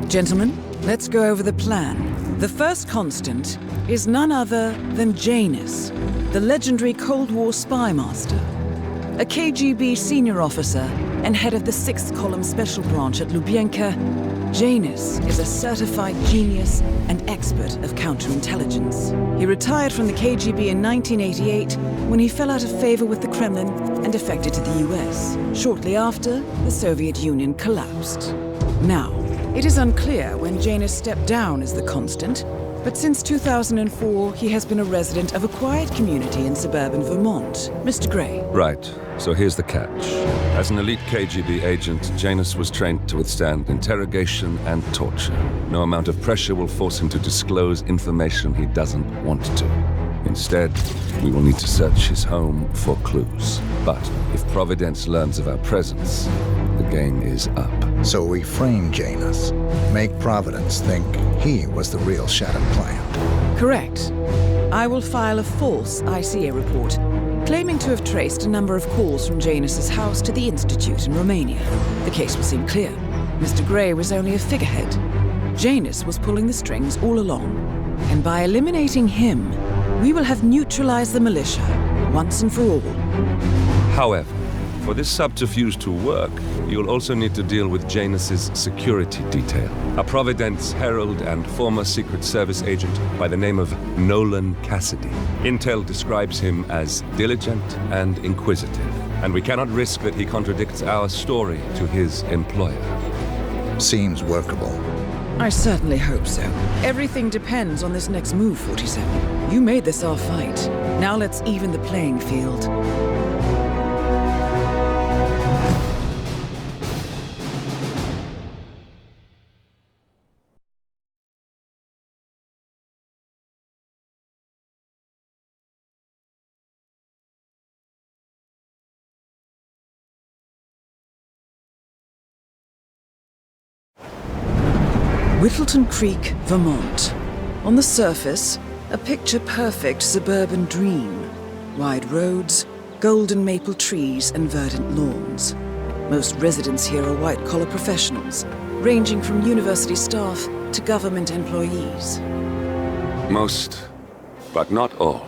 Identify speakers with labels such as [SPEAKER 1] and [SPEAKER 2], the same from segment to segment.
[SPEAKER 1] Gentlemen, let's go over the plan. The first constant is none other than Janus, the legendary Cold War spy master. A KGB senior officer and head of the 6th Column Special Branch at Lubyanka, Janus is a certified genius and expert of counterintelligence. He retired from the KGB in 1988 when he fell out of favor with the Kremlin and defected to the US. Shortly after, the Soviet Union collapsed. Now, it is unclear when Janus stepped down as the constant, but since 2004, he has been a resident of a quiet community in suburban Vermont. Mr. Gray.
[SPEAKER 2] Right. So here's the catch. As an elite KGB agent, Janus was trained to withstand interrogation and torture. No amount of pressure will force him to disclose information he doesn't want to. Instead, we will need to search his home for clues. But if Providence learns of our presence, the game is up.
[SPEAKER 3] So we frame Janus, make Providence think he was the real Shattuck client.
[SPEAKER 1] Correct. I will file a false ICA report, claiming to have traced a number of calls from Janus's house to the Institute in Romania. The case will seem clear. Mr. Gray was only a figurehead. Janus was pulling the strings all along. And by eliminating him, we will have neutralized the militia, once and for all.
[SPEAKER 2] However, for this subterfuge to work, you'll also need to deal with Janus's security detail. A Providence herald and former Secret Service agent by the name of Nolan Cassidy. Intel describes him as diligent and inquisitive, and we cannot risk that he contradicts our story to his employer.
[SPEAKER 3] Seems workable.
[SPEAKER 1] I certainly hope so. Everything depends on this next move, 47. You made this our fight. Now let's even the playing field. Whittleton Creek, Vermont. On the surface, a picture-perfect suburban dream. Wide roads, golden maple trees and verdant lawns. Most residents here are white-collar professionals, ranging from university staff to government employees.
[SPEAKER 2] Most, but not all.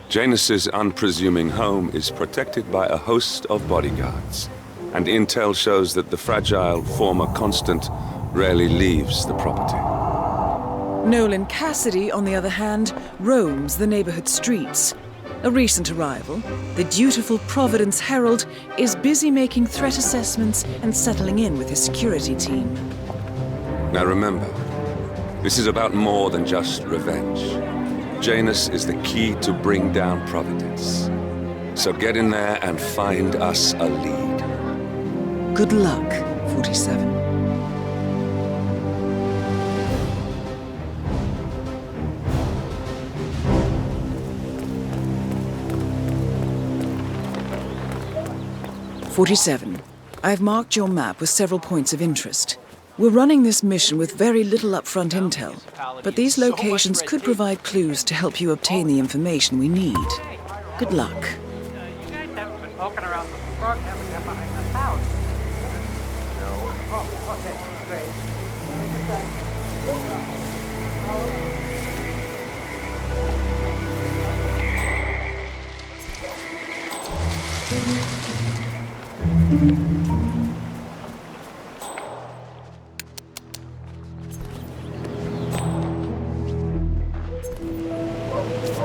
[SPEAKER 2] Janus's unpresuming home is protected by a host of bodyguards, and intel shows that the fragile former constant rarely leaves the property.
[SPEAKER 1] Nolan Cassidy, on the other hand, roams the neighborhood streets. A recent arrival, the dutiful Providence Herald is busy making threat assessments and settling in with his security team.
[SPEAKER 2] Now remember, this is about more than just revenge. Janus is the key to bring down Providence. So get in there and find us a lead.
[SPEAKER 1] Good luck, 47. I've marked your map with several points of interest. We're running this mission with very little upfront intel, but these locations could provide clues to help you obtain the information we need. Good luck.
[SPEAKER 4] You guys haven't been poking around the front, haven't you, behind this house? No. Oh, okay, great.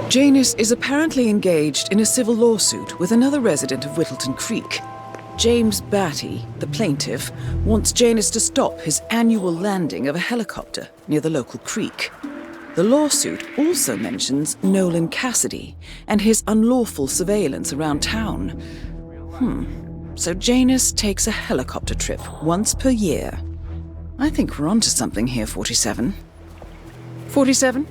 [SPEAKER 1] 'Janus is apparently engaged in a civil lawsuit with another resident of Whittleton Creek. James Batty, the plaintiff, wants Janus to stop his annual landing of a helicopter near the local creek. The lawsuit also mentions Nolan Cassidy and his unlawful surveillance around town. So Janus takes a helicopter trip once per year. I think we're onto something here, 47. 47?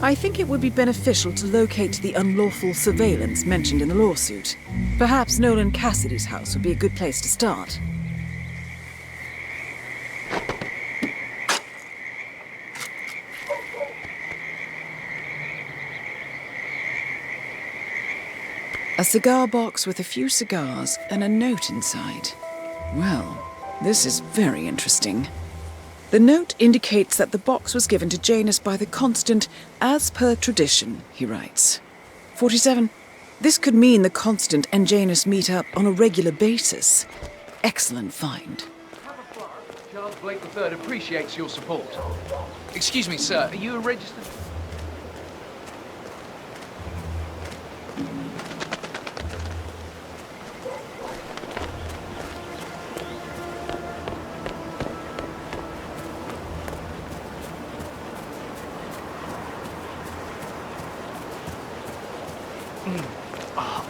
[SPEAKER 1] I think it would be beneficial to locate the unlawful surveillance mentioned in the lawsuit. Perhaps Nolan Cassidy's house would be a good place to start. A cigar box with a few cigars and a note inside. Well, this is very interesting. The note indicates that the box was given to Janus by the Constant as per tradition, he writes. 47. This could mean the Constant and Janus meet up on a regular basis. Excellent find.
[SPEAKER 5] Charles Blake III appreciates your support. Excuse me, sir, are you a registered...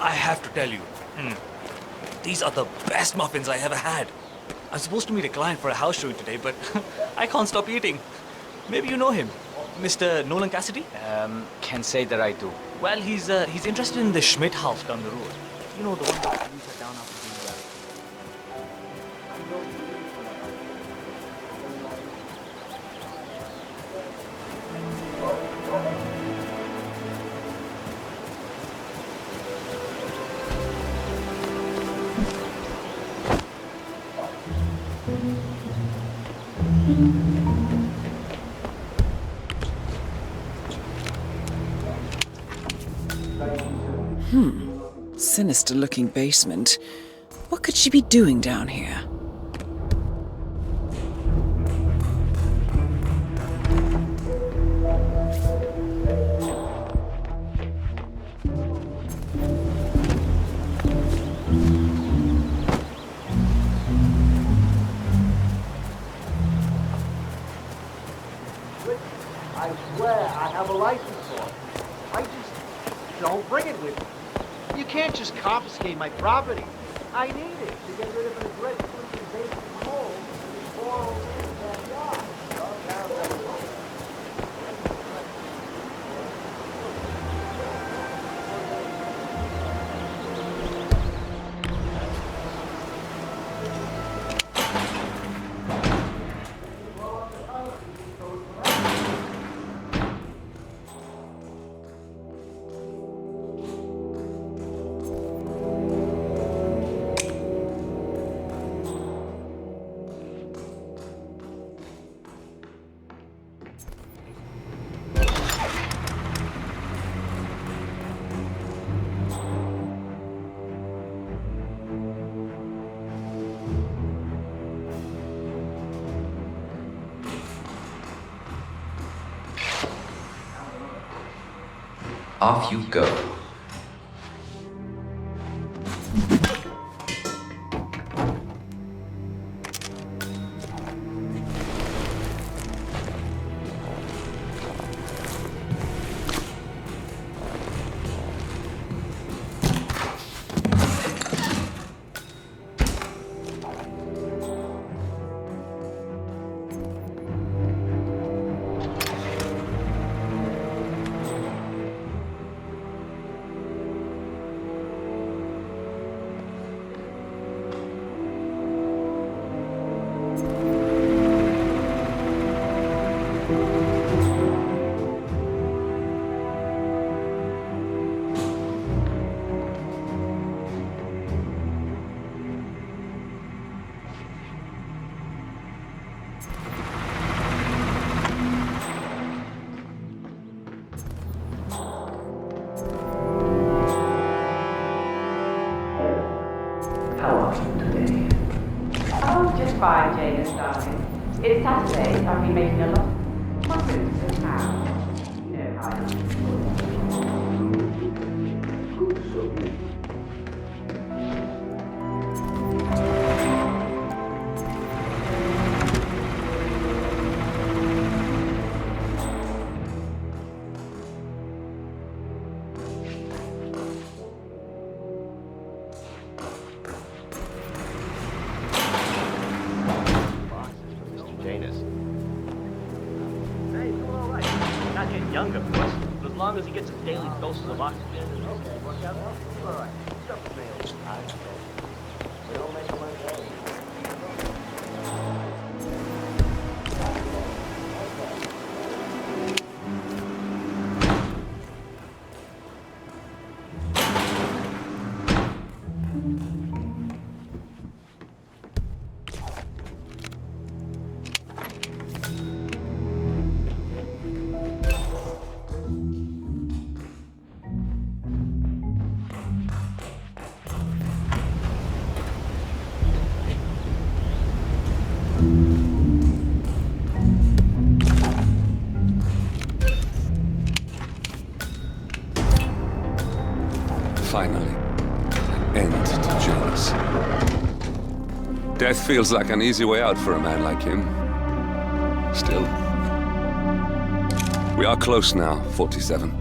[SPEAKER 6] I have to tell you, these are the best muffins I ever had. I'm supposed to meet a client for a house showing today, but I can't stop eating. Maybe you know him, Mr. Nolan Cassidy?
[SPEAKER 7] Can't say that I do.
[SPEAKER 6] Well, he's interested in the Schmidt house down the road. You know, the one that we sat down after being married.
[SPEAKER 1] Sinister-looking basement. What could she be doing down here?
[SPEAKER 4] I swear I have a license for it. I just don't bring it with me. You can't just confiscate my property. I need it to get rid of an aggressively invasive mold in 406 backyard.
[SPEAKER 7] Off you go.
[SPEAKER 8] Fine, Janus, darling. It's Saturday, so I've been making a lot of muffins in town. You know how I am.
[SPEAKER 6] Younger, of course, but as long as he gets his daily doses of oxygen.
[SPEAKER 2] Finally, an end to Janus. Death feels like an easy way out for a man like him. Still. We are close now, 47.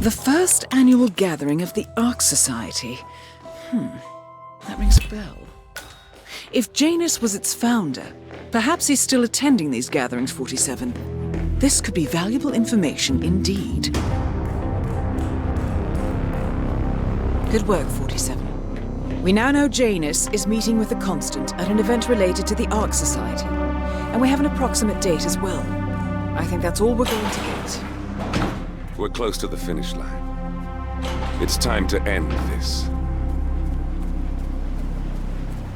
[SPEAKER 1] The first annual gathering of the Ark Society. That rings a bell. If Janus was its founder, perhaps he's still attending these gatherings, 47. This could be valuable information indeed. Good work, 47. We now know Janus is meeting with the Constant at an event related to the Ark Society, and we have an approximate date as well. I think that's all we're going to get.
[SPEAKER 2] We're close to the finish line. It's time to end this.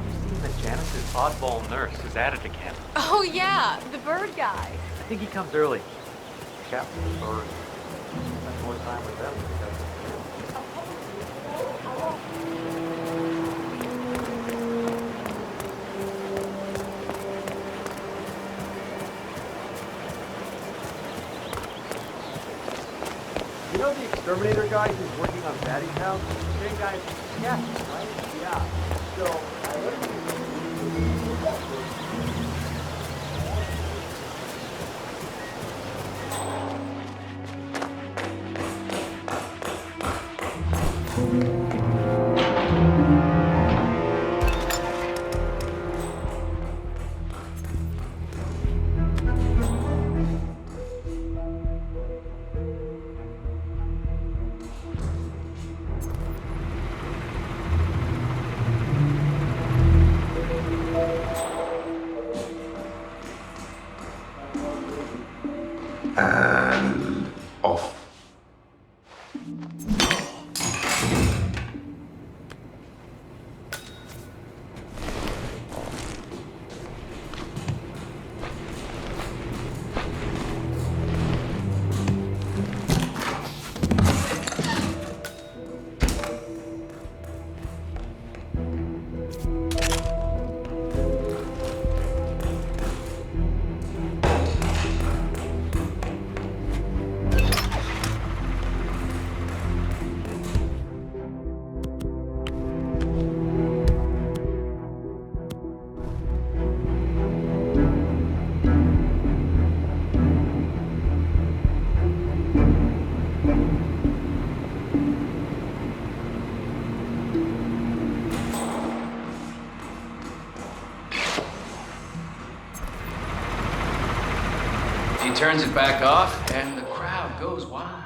[SPEAKER 9] You've seen that Janice's oddball nurse is at it again.
[SPEAKER 10] Oh yeah, the bird guy.
[SPEAKER 9] I think he comes early. Captain Bird. Spend more time with them.
[SPEAKER 4] You know the exterminator guy who's working on Batty's house? Same guy as Captain, right? Yeah. So, I heard
[SPEAKER 11] and off.
[SPEAKER 5] He turns it back off, and the crowd goes wild.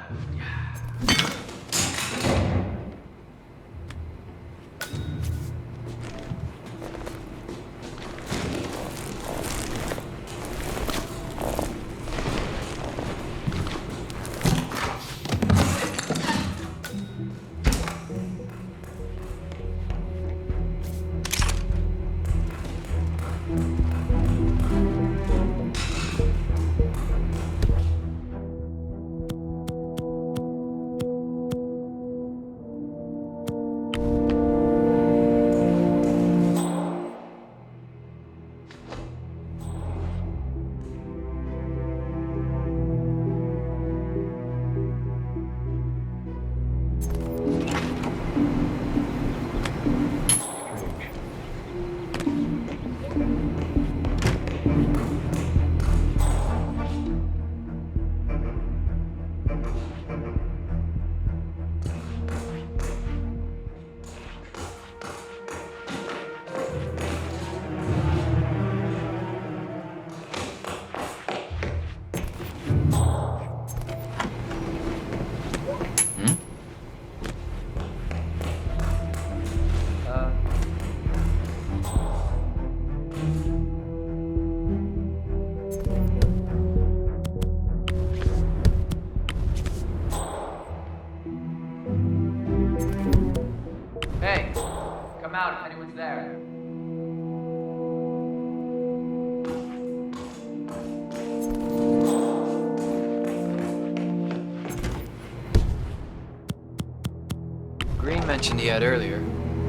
[SPEAKER 7] Green mentioned he had earlier.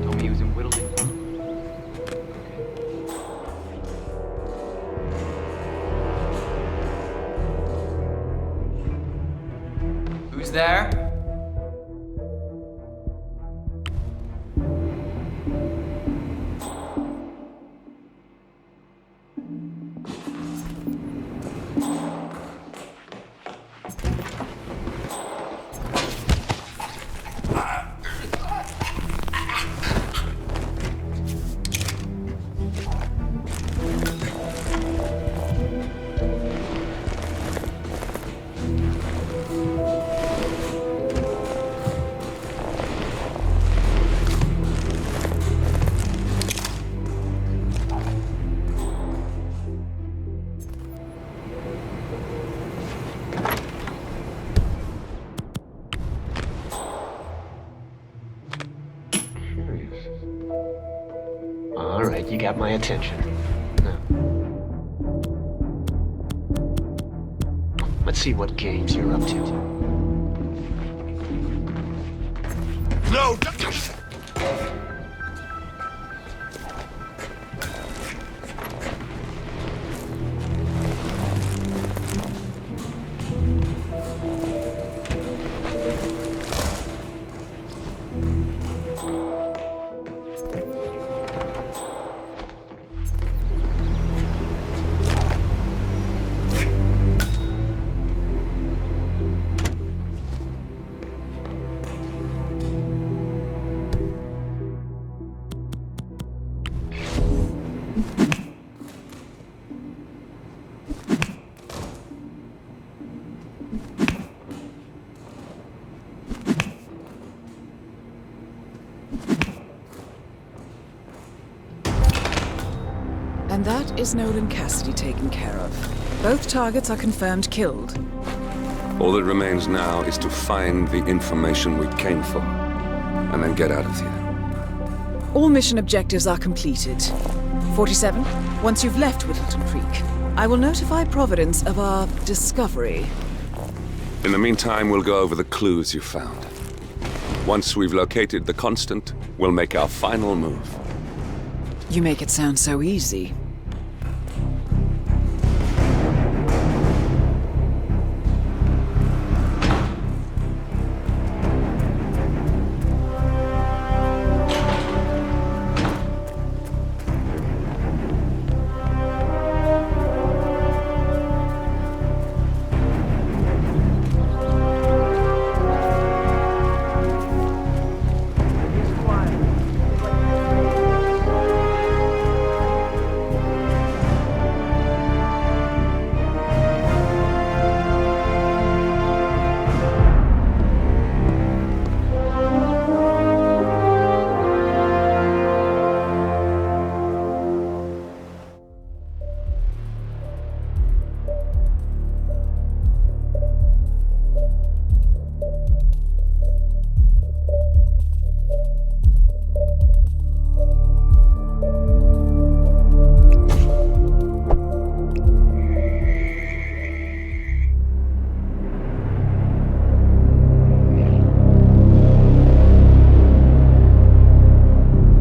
[SPEAKER 7] Told me he was in Whittleton. Who's there?
[SPEAKER 12] All right, you got my attention. Now, let's see what games you're up to.
[SPEAKER 11] No!
[SPEAKER 1] And that is Nolan Cassidy taken care of. Both targets are confirmed killed.
[SPEAKER 2] All that remains now is to find the information we came for, and then get out of here.
[SPEAKER 1] All mission objectives are completed. 47, once you've left Whittleton Creek, I will notify Providence of our discovery.
[SPEAKER 2] In the meantime, we'll go over the clues you found. Once we've located the constant, we'll make our final move.
[SPEAKER 1] You make it sound so easy.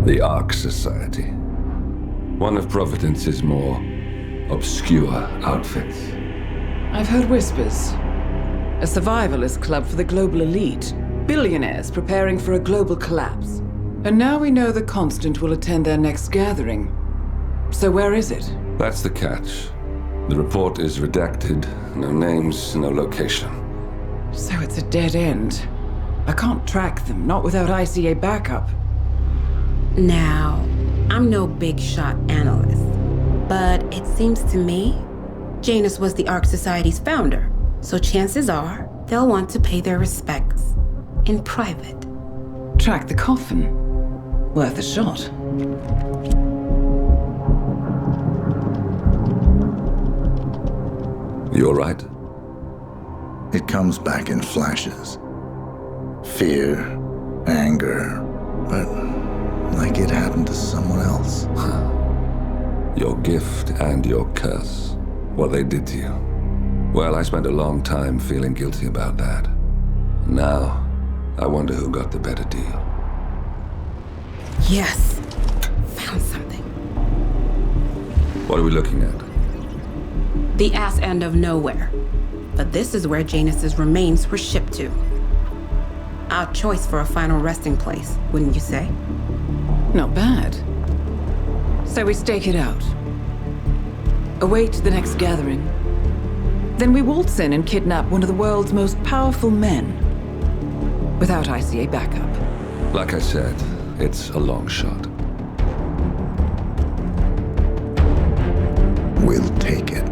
[SPEAKER 2] The Ark Society. One of Providence's more obscure outfits.
[SPEAKER 1] I've heard whispers. A survivalist club for the global elite. Billionaires preparing for a global collapse. And now we know the Constant will attend their next gathering. So where is it?
[SPEAKER 2] That's the catch. The report is redacted. No names, no location.
[SPEAKER 1] So it's a dead end. I can't track them, not without ICA backup.
[SPEAKER 13] Now, I'm no big shot analyst, but it seems to me Janus was the Ark Society's founder, so chances are they'll want to pay their respects in private.
[SPEAKER 1] Track the coffin. Worth a shot.
[SPEAKER 2] You all right?
[SPEAKER 3] It comes back in flashes. Fear, anger, but like it happened to someone else.
[SPEAKER 2] Your gift and your curse. What they did to you. Well, I spent a long time feeling guilty about that. Now, I wonder who got the better deal.
[SPEAKER 13] Yes. Found something.
[SPEAKER 2] What are we looking at?
[SPEAKER 13] The ass end of nowhere. But this is where Janus's remains were shipped to. Our choice for a final resting place, wouldn't you say?
[SPEAKER 1] Not bad. So we stake it out. Await the next gathering. Then we waltz in and kidnap one of the world's most powerful men. Without ICA backup.
[SPEAKER 2] Like I said, it's a long shot.
[SPEAKER 3] We'll take it.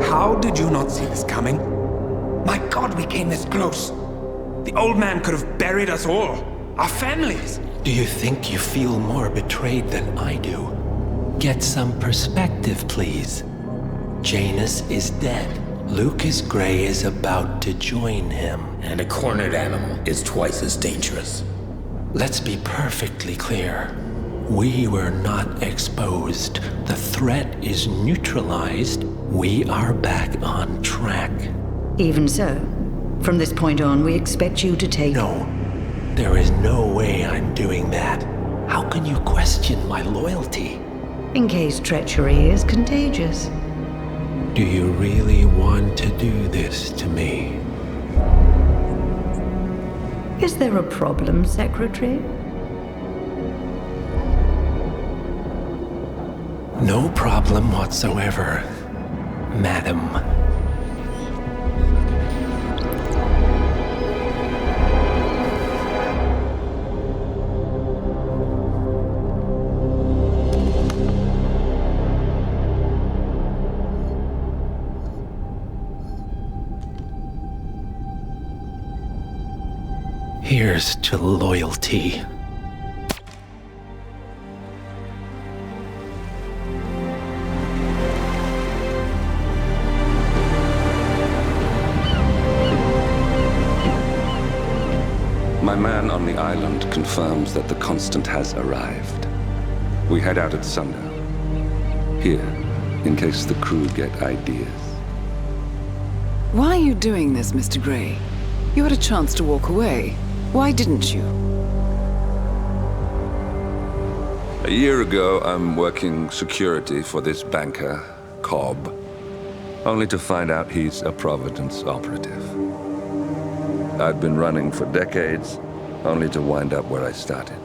[SPEAKER 14] How did you not see this coming? My God, we came this close. The old man could have buried us all. Our families.
[SPEAKER 12] Do you think you feel more betrayed than I do? Get some perspective, please. Janus is dead. Lucas Gray is about to join him.
[SPEAKER 15] And a cornered animal is twice as dangerous.
[SPEAKER 12] Let's be perfectly clear. We were not exposed. The threat is neutralized. We are back on track.
[SPEAKER 16] Even so, from this point on, we expect you to take...
[SPEAKER 12] No. There is no way I'm doing that. How can you question my loyalty?
[SPEAKER 16] In case treachery is contagious.
[SPEAKER 12] Do you really want to do this to me?
[SPEAKER 16] Is there a problem, Secretary?
[SPEAKER 12] No problem whatsoever, Madam. Here's to loyalty.
[SPEAKER 2] My man on the island confirms that the Constant has arrived. We head out at sundown. Here, in case the crew get ideas.
[SPEAKER 1] Why are you doing this, Mr. Gray? You had a chance to walk away. Why didn't you?
[SPEAKER 2] A year ago, I'm working security for this banker, Cobb, only to find out he's a Providence operative. I've been running for decades, only to wind up where I started.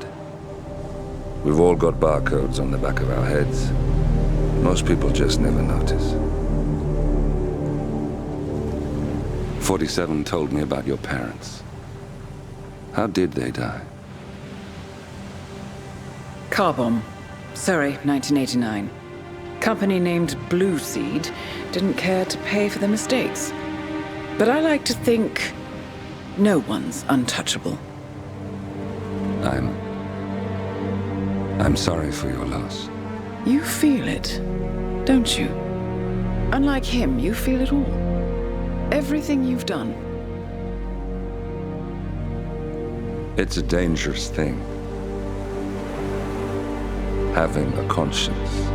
[SPEAKER 2] We've all got barcodes on the back of our heads. Most people just never notice. 47 told me about your parents. How did they die?
[SPEAKER 1] Car bomb. Surrey, 1989. Company named Blue Seed didn't care to pay for their mistakes. But I like to think no one's untouchable.
[SPEAKER 2] I'm sorry for your loss.
[SPEAKER 1] You feel it, don't you? Unlike him, you feel it all. Everything you've done.
[SPEAKER 2] It's a dangerous thing. Having a conscience.